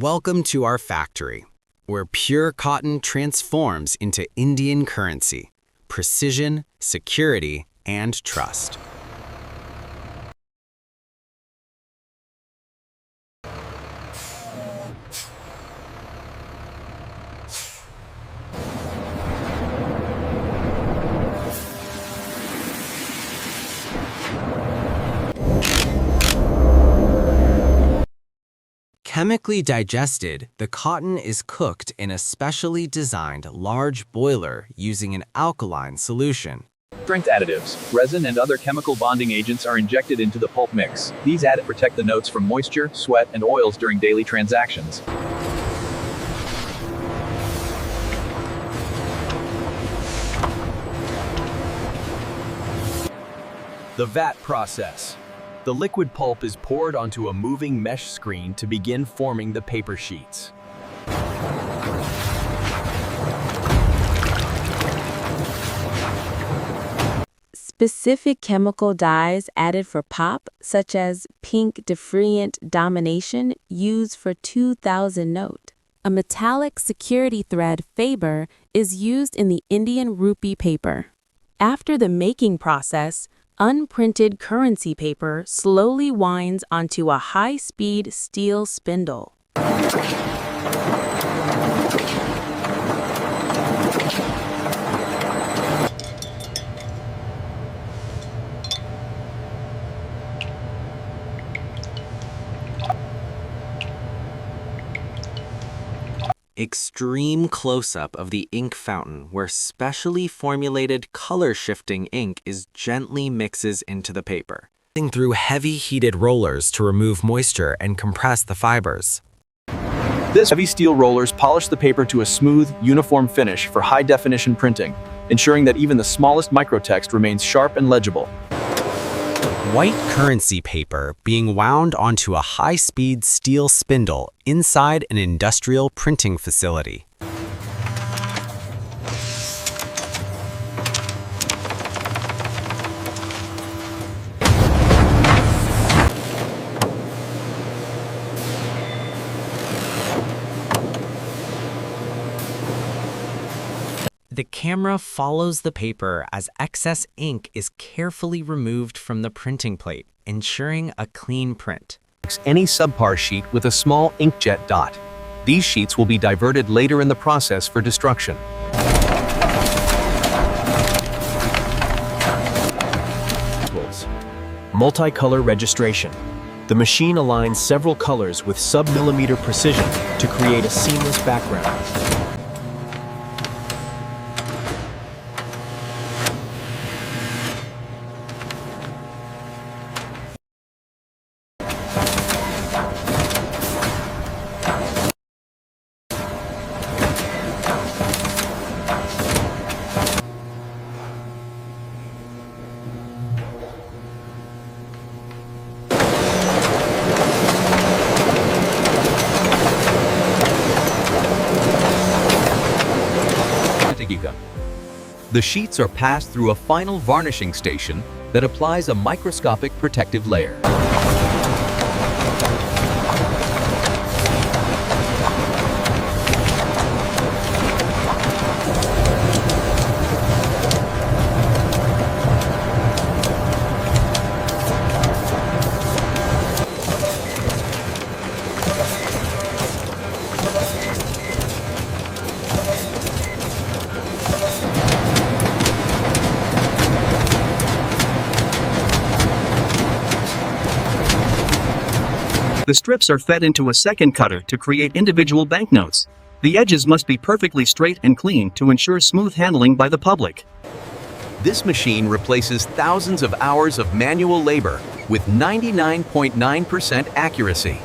Welcome to our factory, where pure cotton transforms into Indian currency, precision, security, and trust. Chemically digested, the cotton is cooked in a specially designed large boiler using an alkaline solution. Strength additives, resin and other chemical bonding agents are injected into the pulp mix. These additives protect the notes from moisture, sweat, and oils during daily transactions. The vat process. The liquid pulp is poured onto a moving mesh screen to begin forming the paper sheets. Specific chemical dyes added for pop, such as pink defriant domination, used for 2000 note. A metallic security thread Faber is used in the Indian Rupee paper. After the making process, unprinted currency paper slowly winds onto a high-speed steel spindle. Extreme close-up of the ink fountain where specially formulated color-shifting ink is gently mixes into the paper, through heavy heated rollers to remove moisture and compress the fibers. This heavy steel rollers polish the paper to a smooth, uniform finish for high-definition printing, ensuring that even the smallest microtext remains sharp and legible. White currency paper being wound onto a high-speed steel spindle inside an industrial printing facility. The camera follows the paper as excess ink is carefully removed from the printing plate, ensuring a clean print. Any subpar sheet with a small inkjet dot. These sheets will be diverted later in the process for destruction. Multicolor registration. The machine aligns several colors with sub-millimeter precision to create a seamless background. The sheets are passed through a final varnishing station that applies a microscopic protective layer. The strips are fed into a second cutter to create individual banknotes. The edges must be perfectly straight and clean to ensure smooth handling by the public. This machine replaces thousands of hours of manual labor with 99.9% accuracy.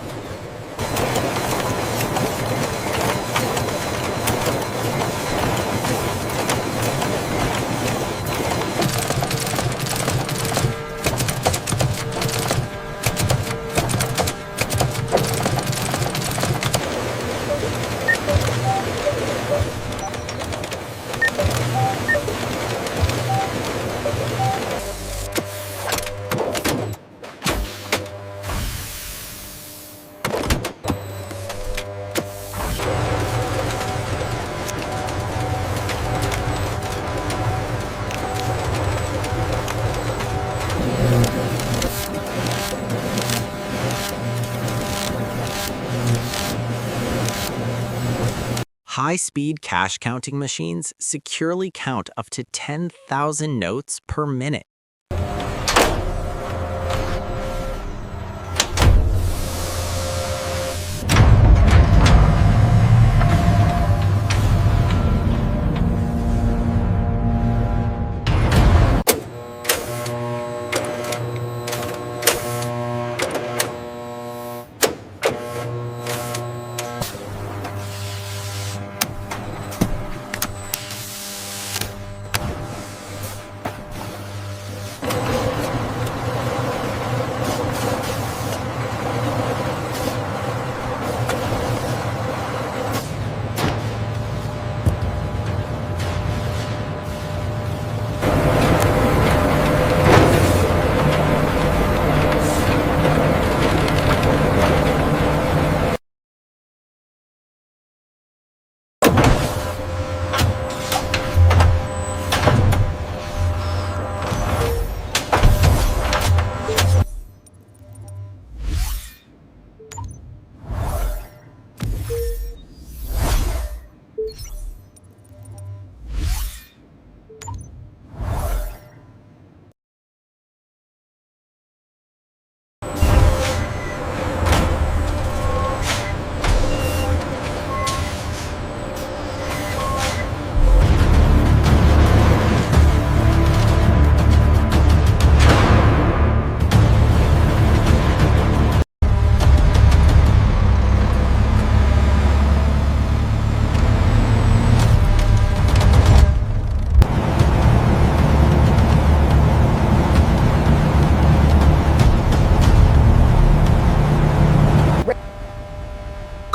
High-speed cash counting machines securely count up to 10,000 notes per minute.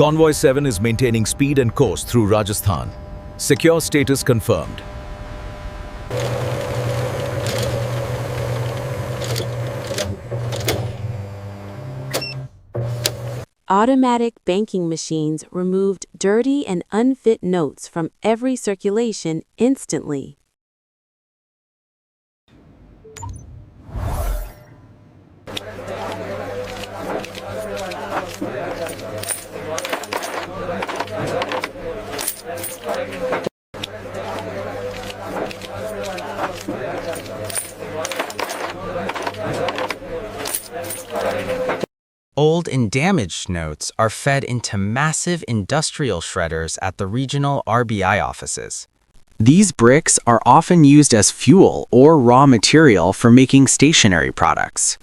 Convoy 7 is maintaining speed and course through Rajasthan. Secure status confirmed. Automatic banking machines removed dirty and unfit notes from every circulation instantly. Old and damaged notes are fed into massive industrial shredders at the regional RBI offices. These bricks are often used as fuel or raw material for making stationery products.